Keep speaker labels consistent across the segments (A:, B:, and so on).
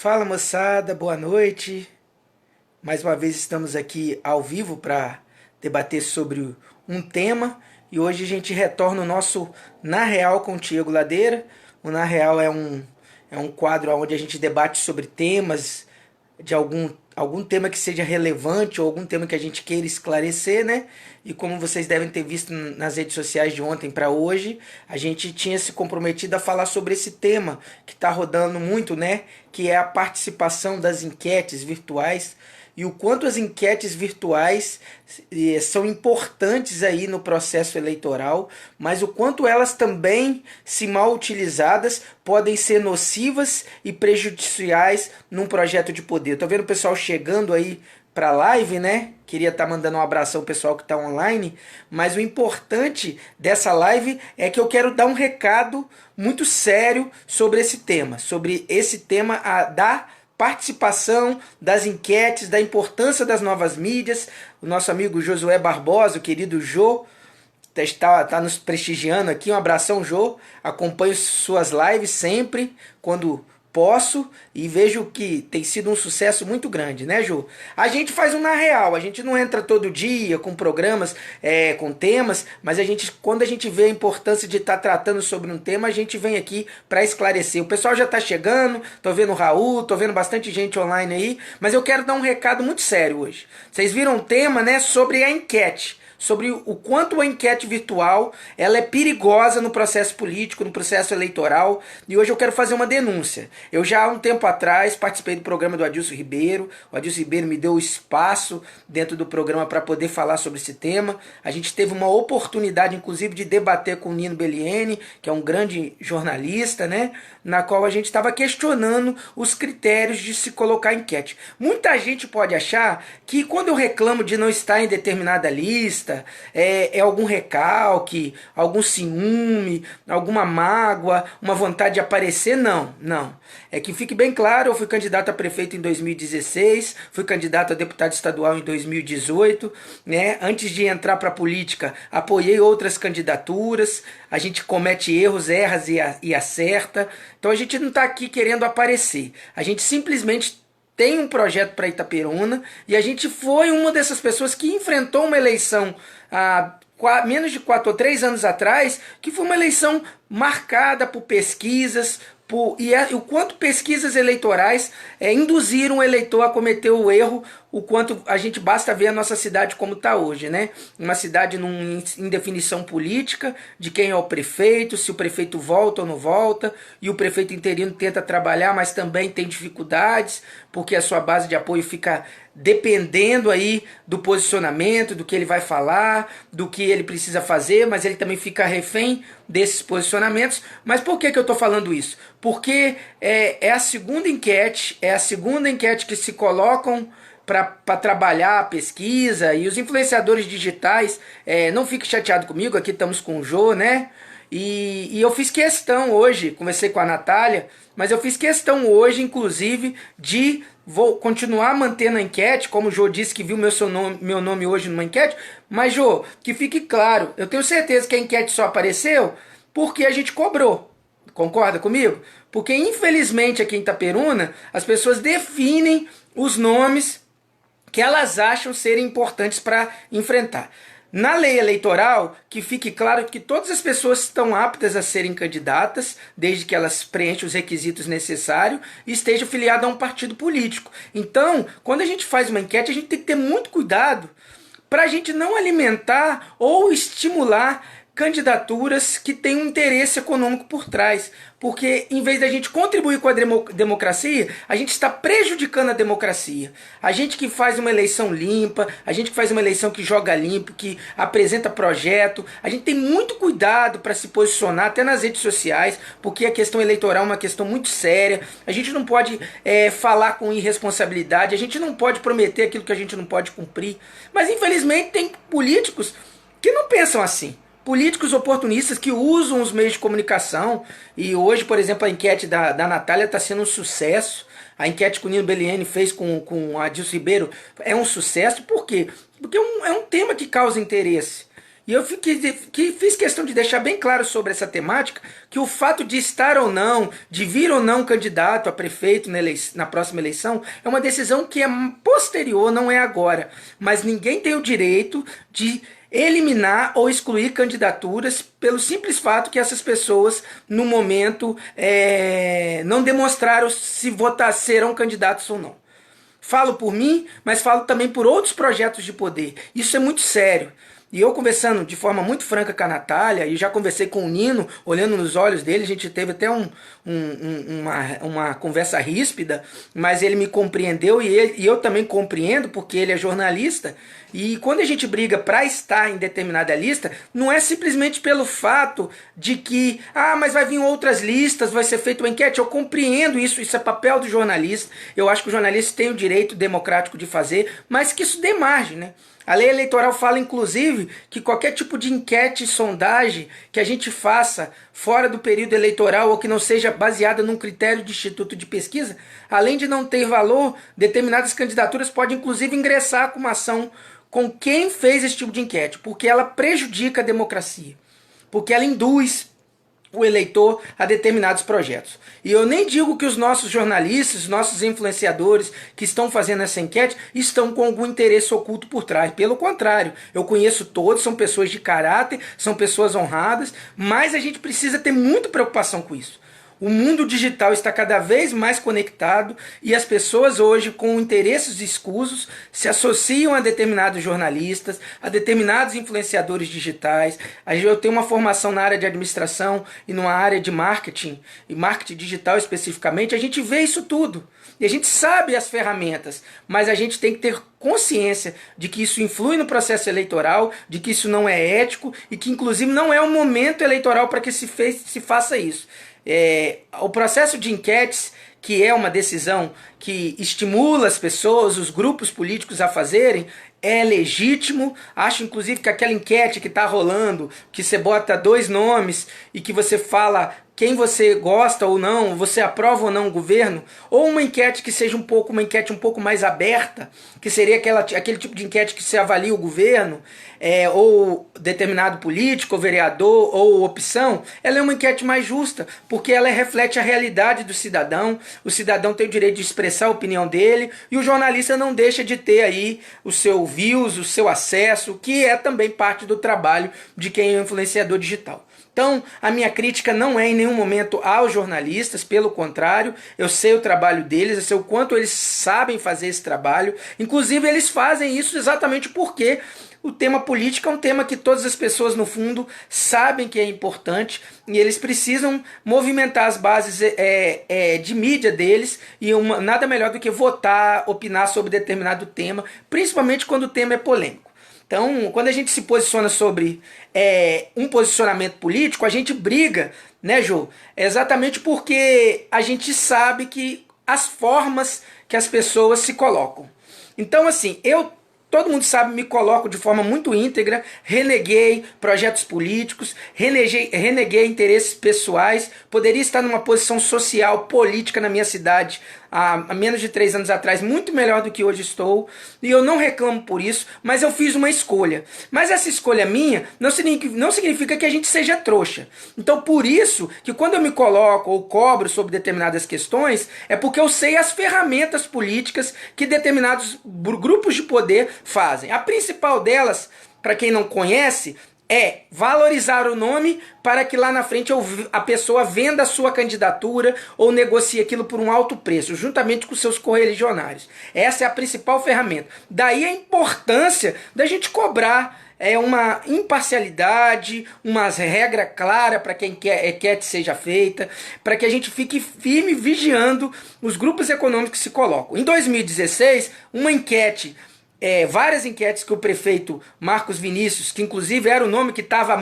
A: Fala moçada, boa noite. Mais uma vez estamos aqui ao vivo para debater sobre um tema e hoje a gente retorna o nosso Na Real com o Tiago Ladeira. O Na Real é um quadro onde a gente debate sobre temas de algum tema que seja relevante ou algum tema que a gente queira esclarecer, né? E como vocês devem ter visto nas redes sociais de ontem para hoje, a gente tinha se comprometido a falar sobre esse tema que está rodando muito, né? Que é a participação das enquetes virtuais e o quanto as enquetes virtuais são importantes aí no processo eleitoral, mas o quanto elas também, se mal utilizadas, podem ser nocivas e prejudiciais num projeto de poder. Tô vendo o pessoal chegando aí para a live, né? Queria estar mandando um abração ao pessoal que está online, mas o importante dessa live é que eu quero dar um recado muito sério sobre esse tema da participação das enquetes, da importância das novas mídias. O nosso amigo Josué Barbosa, o querido Jô, está nos prestigiando aqui. Um abração, Jô. Acompanho suas lives sempre, quando posso, e vejo que tem sido um sucesso muito grande, né, Jô? A gente faz um Na Real, a gente não entra todo dia com programas, com temas, mas quando a gente vê a importância de estar tratando sobre um tema, a gente vem aqui para esclarecer. O pessoal já está chegando, tô vendo o Raul, tô vendo bastante gente online aí, mas eu quero dar um recado muito sério hoje. Vocês viram um tema, né, sobre a enquete, sobre o quanto a enquete virtual ela é perigosa no processo político, no processo eleitoral, e hoje eu quero fazer uma denúncia. Eu já há um tempo atrás participei do programa do Adilson Ribeiro, o Adilson Ribeiro me deu espaço dentro do programa para poder falar sobre esse tema. A gente teve uma oportunidade, inclusive, de debater com o Nino Belliene, que é um grande jornalista, né, na qual a gente estava questionando os critérios de se colocar enquete. Muita gente pode achar que quando eu reclamo de não estar em determinada lista, é algum recalque, algum ciúme, alguma mágoa, uma vontade de aparecer. Não, não. É que fique bem claro, eu fui candidato a prefeito em 2016, fui candidato a deputado estadual em 2018, né? Antes de entrar para a política, apoiei outras candidaturas. A gente comete erros, erra e acerta. Então a gente não está aqui querendo aparecer. A gente simplesmente tem um projeto para Itaperuna e a gente foi uma dessas pessoas que enfrentou uma eleição há menos de 4 ou 3 anos atrás, que foi uma eleição marcada por pesquisas, o quanto pesquisas eleitorais induziram o eleitor a cometer o erro, o quanto a gente basta ver a nossa cidade como está hoje, né? Uma cidade em definição política de quem é o prefeito, se o prefeito volta ou não volta, e o prefeito interino tenta trabalhar, mas também tem dificuldades, porque a sua base de apoio fica dependendo aí do posicionamento, do que ele vai falar, do que ele precisa fazer, mas ele também fica refém desses posicionamentos. Mas por que eu estou falando isso? Porque é a segunda enquete que se colocam para trabalhar a pesquisa, e os influenciadores digitais, não fique chateado comigo, aqui estamos com o Jô, né? E eu fiz questão hoje, conversei com a Natália, mas eu fiz questão hoje, inclusive, de vou continuar mantendo a enquete, como o Jô disse que viu meu nome hoje numa enquete, mas Jô, que fique claro, eu tenho certeza que a enquete só apareceu porque a gente cobrou. Concorda comigo? Porque infelizmente aqui em Itaperuna, as pessoas definem os nomes que elas acham serem importantes para enfrentar. Na lei eleitoral, que fique claro que todas as pessoas estão aptas a serem candidatas, desde que elas preenchem os requisitos necessários e estejam filiadas a um partido político. Então, quando a gente faz uma enquete, a gente tem que ter muito cuidado para a gente não alimentar ou estimular candidaturas que têm um interesse econômico por trás. Porque em vez da gente contribuir com a democracia, a gente está prejudicando a democracia. A gente que faz uma eleição limpa, a gente que faz uma eleição que joga limpo, que apresenta projeto, a gente tem muito cuidado para se posicionar até nas redes sociais, porque a questão eleitoral é uma questão muito séria. A gente não pode falar com irresponsabilidade, a gente não pode prometer aquilo que a gente não pode cumprir. Mas infelizmente tem políticos que não pensam assim. Políticos oportunistas que usam os meios de comunicação. E hoje, por exemplo, a enquete da Natália está sendo um sucesso. A enquete que o Nino Belliene fez com a Adilson Ribeiro é um sucesso. Por quê? Porque é um tema que causa interesse. E eu fiz questão de deixar bem claro sobre essa temática, que o fato de estar ou não, de vir ou não candidato a prefeito na próxima eleição, é uma decisão que é posterior, não é agora. Mas ninguém tem o direito de eliminar ou excluir candidaturas pelo simples fato que essas pessoas, no momento, não demonstraram se serão candidatos ou não. Falo por mim, mas falo também por outros projetos de poder. Isso é muito sério. E eu conversando de forma muito franca com a Natália, e já conversei com o Nino, olhando nos olhos dele, a gente teve até uma conversa ríspida, mas ele me compreendeu e eu também compreendo, porque ele é jornalista. E quando a gente briga para estar em determinada lista, não é simplesmente pelo fato de que, mas vai vir outras listas, vai ser feita uma enquete. Eu compreendo isso, isso é papel do jornalista. Eu acho que o jornalista tem o direito democrático de fazer, mas que isso dê margem, né? A lei eleitoral fala, inclusive, que qualquer tipo de enquete, sondagem que a gente faça fora do período eleitoral ou que não seja baseada num critério de instituto de pesquisa, além de não ter valor, determinadas candidaturas podem, inclusive, ingressar com uma ação com quem fez esse tipo de enquete, porque ela prejudica a democracia, porque ela induz o eleitor a determinados projetos. E eu nem digo que os nossos jornalistas, nossos influenciadores que estão fazendo essa enquete estão com algum interesse oculto por trás. Pelo contrário, eu conheço todos, são pessoas de caráter, são pessoas honradas, mas a gente precisa ter muita preocupação com isso. O mundo digital está cada vez mais conectado e as pessoas hoje, com interesses escusos, se associam a determinados jornalistas, a determinados influenciadores digitais. Eu tenho uma formação na área de administração e numa área de marketing, e marketing digital especificamente. A gente vê isso tudo e a gente sabe as ferramentas, mas a gente tem que ter consciência de que isso influi no processo eleitoral, de que isso não é ético e que inclusive não é um momento eleitoral para que se faça isso. O processo de enquetes, que é uma decisão que estimula as pessoas, os grupos políticos a fazerem, é legítimo. Acho inclusive que aquela enquete que está rolando, que você bota 2 nomes e que você fala quem você gosta ou não, você aprova ou não o governo, ou uma enquete que seja uma enquete um pouco mais aberta, que seria aquele tipo de enquete que se avalia o governo, ou determinado político, ou vereador, ou opção, ela é uma enquete mais justa, porque ela reflete a realidade do cidadão. O cidadão tem o direito de expressar a opinião dele, e o jornalista não deixa de ter aí o seu views, o seu acesso, que é também parte do trabalho de quem é um influenciador digital. Então, a minha crítica não é em nenhum momento aos jornalistas, pelo contrário, eu sei o trabalho deles, eu sei o quanto eles sabem fazer esse trabalho. Inclusive, eles fazem isso exatamente porque o tema político é um tema que todas as pessoas, no fundo, sabem que é importante e eles precisam movimentar as bases de mídia deles e nada melhor do que votar, opinar sobre determinado tema, principalmente quando o tema é polêmico. Então, quando a gente se posiciona sobre um posicionamento político, a gente briga, né, Jô? Exatamente porque a gente sabe que as formas que as pessoas se colocam. Então, assim, todo mundo sabe, me coloco de forma muito íntegra, reneguei projetos políticos, reneguei interesses pessoais, poderia estar numa posição social, política na minha cidade há menos de 3 anos atrás, muito melhor do que hoje estou, e eu não reclamo por isso, mas eu fiz uma escolha. Mas essa escolha minha não significa que a gente seja trouxa. Então por isso que quando eu me coloco ou cobro sobre determinadas questões, é porque eu sei as ferramentas políticas que determinados grupos de poder fazem. A principal delas, para quem não conhece, é valorizar o nome para que lá na frente a pessoa venda a sua candidatura ou negocie aquilo por um alto preço, juntamente com seus correligionários. Essa é a principal ferramenta. Daí a importância da gente cobrar uma imparcialidade, uma regra clara para quem quer que seja feita, para que a gente fique firme vigiando os grupos econômicos que se colocam. Em 2016, uma enquete, várias enquetes que o prefeito Marcos Vinícius, que inclusive era o nome que estava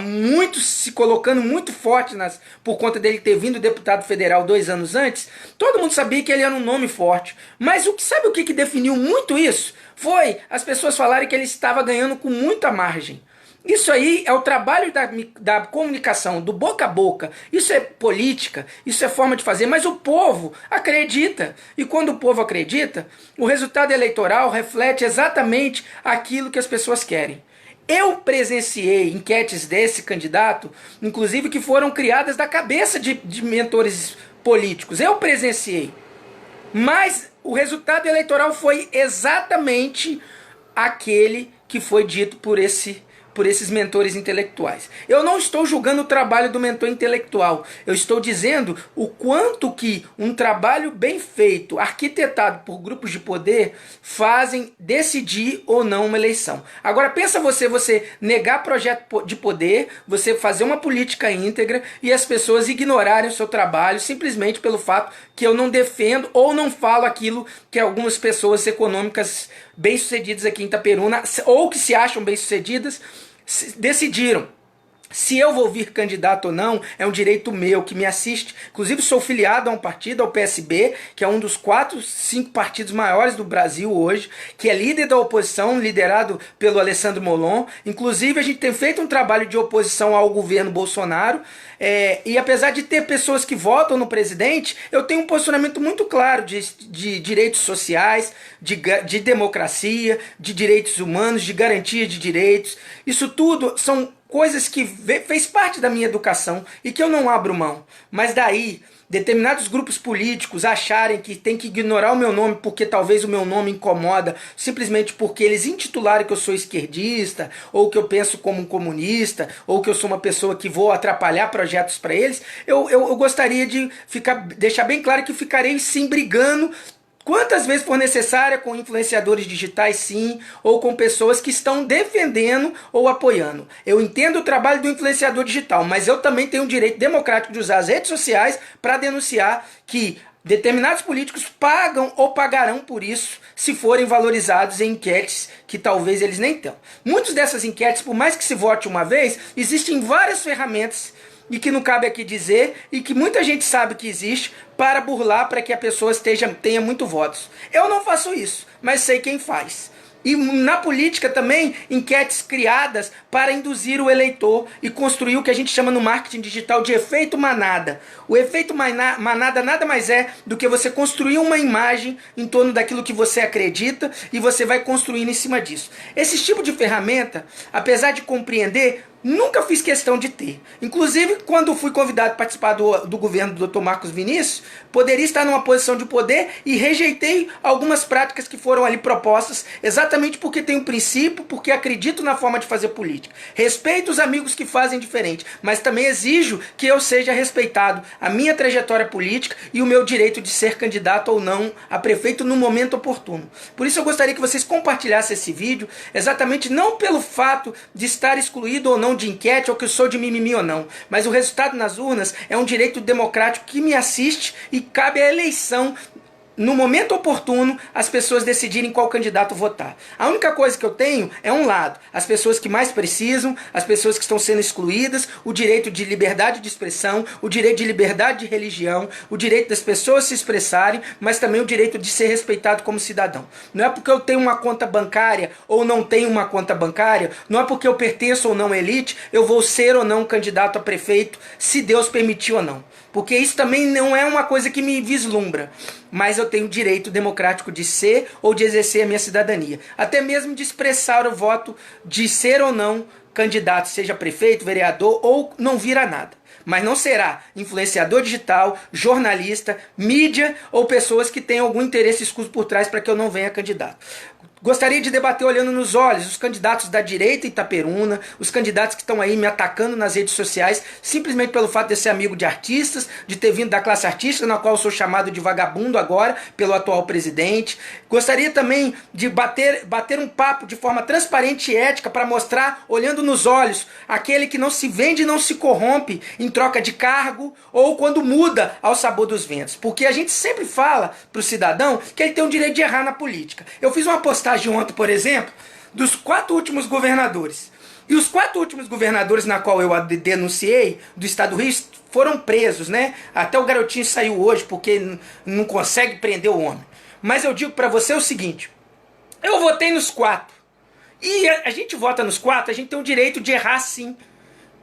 A: se colocando muito forte por conta dele ter vindo deputado federal 2 anos antes, todo mundo sabia que ele era um nome forte. Mas sabe o que definiu muito isso? Foi as pessoas falarem que ele estava ganhando com muita margem. Isso aí é o trabalho da comunicação, do boca a boca. Isso é política, isso é forma de fazer, mas o povo acredita. E quando o povo acredita, o resultado eleitoral reflete exatamente aquilo que as pessoas querem. Eu presenciei enquetes desse candidato, inclusive que foram criadas da cabeça de mentores políticos. Eu presenciei. Mas o resultado eleitoral foi exatamente aquele que foi dito por esses mentores intelectuais. Eu não estou julgando o trabalho do mentor intelectual. Eu estou dizendo o quanto que um trabalho bem feito, arquitetado por grupos de poder, fazem decidir ou não uma eleição. Agora pensa você negar projeto de poder, você fazer uma política íntegra e as pessoas ignorarem o seu trabalho simplesmente pelo fato que eu não defendo ou não falo aquilo que algumas pessoas econômicas bem-sucedidas aqui em Itaperuna, ou que se acham bem-sucedidas, decidiram. Se eu vou vir candidato ou não, é um direito meu, que me assiste. Inclusive sou filiado a um partido, ao PSB, que é um dos 4, 5 partidos maiores do Brasil hoje, que é líder da oposição, liderado pelo Alessandro Molon. Inclusive a gente tem feito um trabalho de oposição ao governo Bolsonaro, e apesar de ter pessoas que votam no presidente, eu tenho um posicionamento muito claro de direitos sociais, de democracia, de direitos humanos, de garantia de direitos. Isso tudo são coisas que fez parte da minha educação e que eu não abro mão. Mas daí, determinados grupos políticos acharem que tem que ignorar o meu nome porque talvez o meu nome incomoda, simplesmente porque eles intitularam que eu sou esquerdista, ou que eu penso como um comunista, ou que eu sou uma pessoa que vou atrapalhar projetos para eles, eu gostaria de deixar bem claro que ficarei sim brigando quantas vezes for necessária, com influenciadores digitais sim, ou com pessoas que estão defendendo ou apoiando. Eu entendo o trabalho do influenciador digital, mas eu também tenho o direito democrático de usar as redes sociais para denunciar que determinados políticos pagam ou pagarão por isso se forem valorizados em enquetes que talvez eles nem tenham. Muitas dessas enquetes, por mais que se vote uma vez, existem várias ferramentas e que não cabe aqui dizer, e que muita gente sabe que existe, para burlar, para que a pessoa tenha muito votos. Eu não faço isso, mas sei quem faz. E na política também, enquetes criadas para induzir o eleitor e construir o que a gente chama no marketing digital de efeito manada. O efeito manada nada mais é do que você construir uma imagem em torno daquilo que você acredita e você vai construindo em cima disso. Esse tipo de ferramenta, apesar de compreender, nunca fiz questão de ter. Inclusive, quando fui convidado a participar do governo do Dr. Marcos Vinícius, poderia estar numa posição de poder e rejeitei algumas práticas que foram ali propostas, exatamente porque tenho princípio, porque acredito na forma de fazer política. Respeito os amigos que fazem diferente, mas também exijo que eu seja respeitado a minha trajetória política e o meu direito de ser candidato ou não a prefeito no momento oportuno. Por isso eu gostaria que vocês compartilhassem esse vídeo, exatamente não pelo fato de estar excluído ou não de enquete, ou que eu sou de mimimi ou não, mas o resultado nas urnas é um direito democrático que me assiste e cabe à eleição, no momento oportuno, as pessoas decidirem qual candidato votar. A única coisa que eu tenho é um lado, as pessoas que mais precisam, as pessoas que estão sendo excluídas, o direito de liberdade de expressão, o direito de liberdade de religião, o direito das pessoas se expressarem, mas também o direito de ser respeitado como cidadão. Não é porque eu tenho uma conta bancária ou não tenho uma conta bancária, não é porque eu pertenço ou não à elite, eu vou ser ou não candidato a prefeito, se Deus permitir ou não. Porque isso também não é uma coisa que me vislumbra, mas eu tenho o direito democrático de ser ou de exercer a minha cidadania. Até mesmo de expressar o voto de ser ou não candidato, seja prefeito, vereador ou não vir a nada. Mas não será influenciador digital, jornalista, mídia ou pessoas que têm algum interesse escuso por trás para que eu não venha candidato. Gostaria de debater olhando nos olhos os candidatos da direita Itaperuna, os candidatos que estão aí me atacando nas redes sociais, simplesmente pelo fato de ser amigo de artistas, de ter vindo da classe artística, na qual eu sou chamado de vagabundo agora, pelo atual presidente. Gostaria também de bater um papo de forma transparente e ética para mostrar, olhando nos olhos, aquele que não se vende e não se corrompe em troca de cargo ou quando muda ao sabor dos ventos. Porque a gente sempre fala para o cidadão que ele tem o direito de errar na política. Eu fiz uma postagem ontem, por exemplo, dos 4 últimos governadores. E os 4 últimos governadores na qual eu denunciei, do estado do Rio, foram presos, né? Até o garotinho saiu hoje porque não consegue prender o homem. Mas eu digo para você o seguinte, eu votei nos 4. E a gente vota nos 4, a gente tem o direito de errar sim.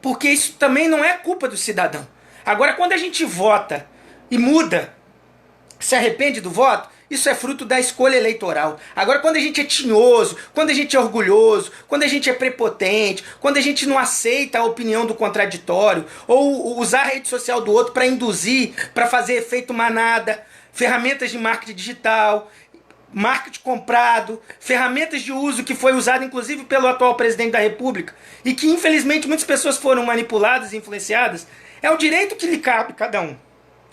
A: Porque isso também não é culpa do cidadão. Agora, quando a gente vota e muda, se arrepende do voto, Isso é fruto da escolha eleitoral. Agora, quando a gente é tinhoso, quando a gente é orgulhoso, quando a gente é prepotente, quando a gente não aceita a opinião do contraditório, ou usar a rede social do outro para induzir, para fazer efeito manada, ferramentas de marketing digital, marketing comprado, ferramentas de uso que foi usado inclusive pelo atual presidente da República e que infelizmente muitas pessoas foram manipuladas e influenciadas, é o direito que lhe cabe a cada um.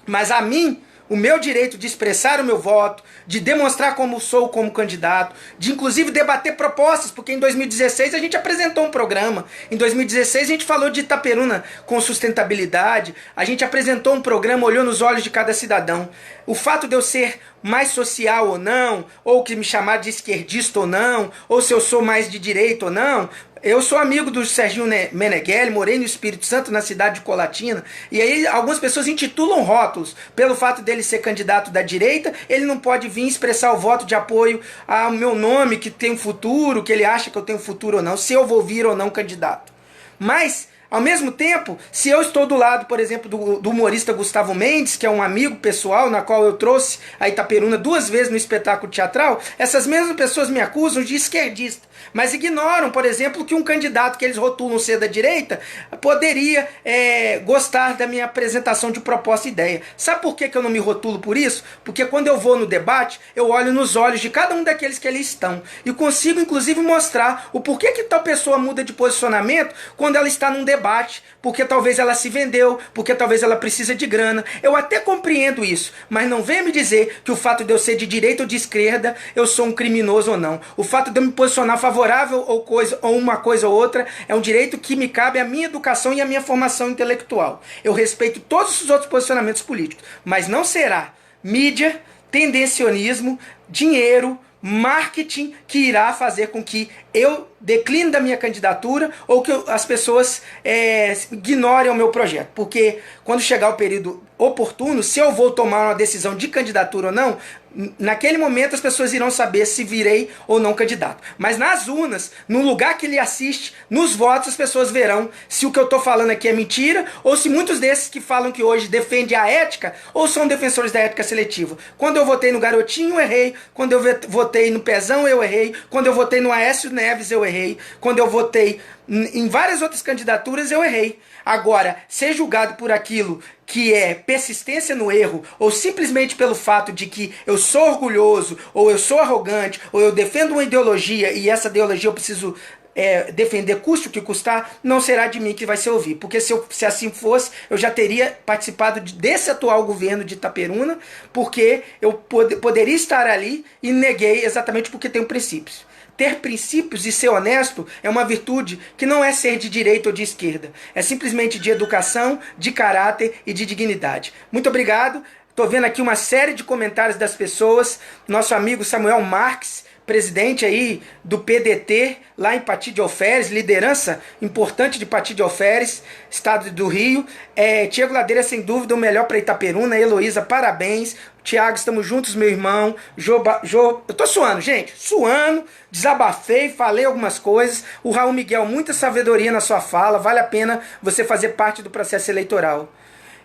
A: Mas a mim, o meu direito de expressar o meu voto, de demonstrar como sou como candidato, de inclusive debater propostas, porque em 2016 a gente apresentou um programa, em 2016 a gente falou de Itaperuna com sustentabilidade, a gente apresentou um programa, olhou nos olhos de cada cidadão. O fato de eu ser mais social ou não, ou que me chamar de esquerdista ou não, ou se eu sou mais de direita ou não, eu sou amigo do Serginho Meneghelli, morei no Espírito Santo, na cidade de Colatina, e aí algumas pessoas intitulam rótulos. Pelo fato dele ser candidato da direita, ele não pode vir expressar o voto de apoio ao meu nome, que tem um futuro, que ele acha que eu tenho futuro ou não, se eu vou vir ou não candidato. Mas, ao mesmo tempo, se eu estou do lado, por exemplo, do humorista Gustavo Mendes, que é um amigo pessoal, na qual eu trouxe a Itaperuna 2 vezes no espetáculo teatral, essas mesmas pessoas me acusam de esquerdista, mas ignoram, por exemplo, que um candidato que eles rotulam ser da direita poderia gostar da minha apresentação de proposta e ideia. Sabe por que eu não me rotulo por isso? Porque quando eu vou no debate, eu olho nos olhos de cada um daqueles que ali estão e consigo, inclusive, mostrar o porquê que tal pessoa muda de posicionamento quando ela está num debate, porque talvez ela se vendeu, porque talvez ela precisa de grana. Eu até compreendo isso, mas não venha me dizer que o fato de eu ser de direita ou de esquerda, eu sou um criminoso ou não. O fato de eu me posicionar favorável ou uma coisa ou outra é um direito que me cabe à minha educação e à minha formação intelectual. Eu respeito todos os outros posicionamentos políticos, mas não será mídia, tendencionismo, dinheiro, marketing que irá fazer com que eu decline da minha candidatura ou que as pessoas ignorem o meu projeto. Porque quando chegar o período oportuno, se eu vou tomar uma decisão de candidatura ou não, naquele momento as pessoas irão saber se virei ou não candidato. Mas nas urnas, no lugar que ele assiste, nos votos, as pessoas verão se o que eu estou falando aqui é mentira ou se muitos desses que falam que hoje defendem a ética ou são defensores da ética seletiva. Quando eu votei no Garotinho, eu errei. Quando eu votei no Pezão, eu errei. Quando eu votei no Aécio Neves, eu errei. Quando eu votei em várias outras candidaturas, eu errei. Agora, ser julgado por aquilo que é persistência no erro, ou simplesmente pelo fato de que eu sou orgulhoso, ou eu sou arrogante, ou eu defendo uma ideologia e essa ideologia eu preciso defender custe o que custar, não será de mim que vai ser ouvido. Porque se assim fosse, eu já teria participado desse atual governo de Itaperuna, porque eu poderia estar ali e neguei exatamente porque tenho princípios. Ter princípios e ser honesto é uma virtude que não é ser de direita ou de esquerda. É simplesmente de educação, de caráter e de dignidade. Muito obrigado. Estou vendo aqui uma série de comentários das pessoas. Nosso amigo Samuel Marques, presidente aí do PDT, lá em Pati de Alferes, liderança importante de Pati de Alferes, estado do Rio. Tiago Ladeira, sem dúvida, o melhor para Itaperuna. Heloísa, parabéns. Tiago, estamos juntos, meu irmão. Eu tô suando, gente. Suando, desabafei, falei algumas coisas. O Raul Miguel, muita sabedoria na sua fala. Vale a pena você fazer parte do processo eleitoral.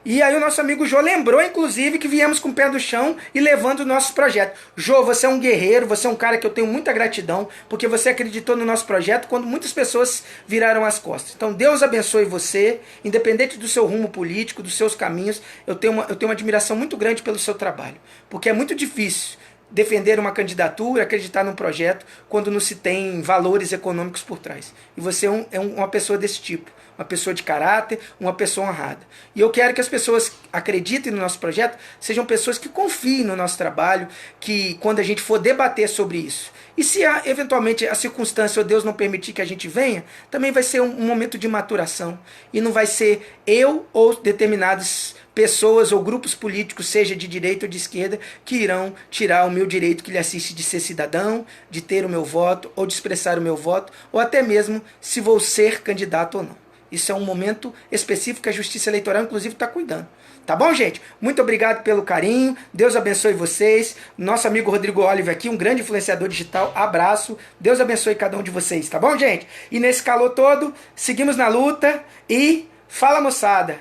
A: E aí o nosso amigo Jô lembrou, inclusive, que viemos com o pé do chão e levando os nossos projetos. Jô, você é um guerreiro, você é um cara que eu tenho muita gratidão, porque você acreditou no nosso projeto quando muitas pessoas viraram as costas. Então Deus abençoe você, independente do seu rumo político, dos seus caminhos, eu tenho uma admiração muito grande pelo seu trabalho, porque é muito difícil defender uma candidatura, acreditar num projeto, quando não se tem valores econômicos por trás. E você é uma pessoa desse tipo, uma pessoa de caráter, uma pessoa honrada. E eu quero que as pessoas acreditem no nosso projeto, sejam pessoas que confiem no nosso trabalho, que quando a gente for debater sobre isso, e se eventualmente a circunstância ou Deus não permitir que a gente venha, também vai ser um momento de maturação, e não vai ser eu ou determinadas pessoas ou grupos políticos, seja de direita ou de esquerda, que irão tirar o meu direito que lhe assiste de ser cidadão, de ter o meu voto, ou de expressar o meu voto, ou até mesmo se vou ser candidato ou não. Isso é um momento específico que a Justiça Eleitoral, inclusive, está cuidando. Tá bom, gente? Muito obrigado pelo carinho. Deus abençoe vocês. Nosso amigo Rodrigo Oliver aqui, um grande influenciador digital. Abraço. Deus abençoe cada um de vocês. Tá bom, gente? E nesse calor todo, seguimos na luta. E fala, moçada.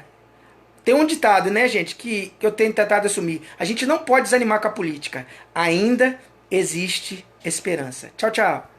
A: Tem um ditado, né, gente, que eu tenho tentado assumir. A gente não pode desanimar com a política. Ainda existe esperança. Tchau, tchau.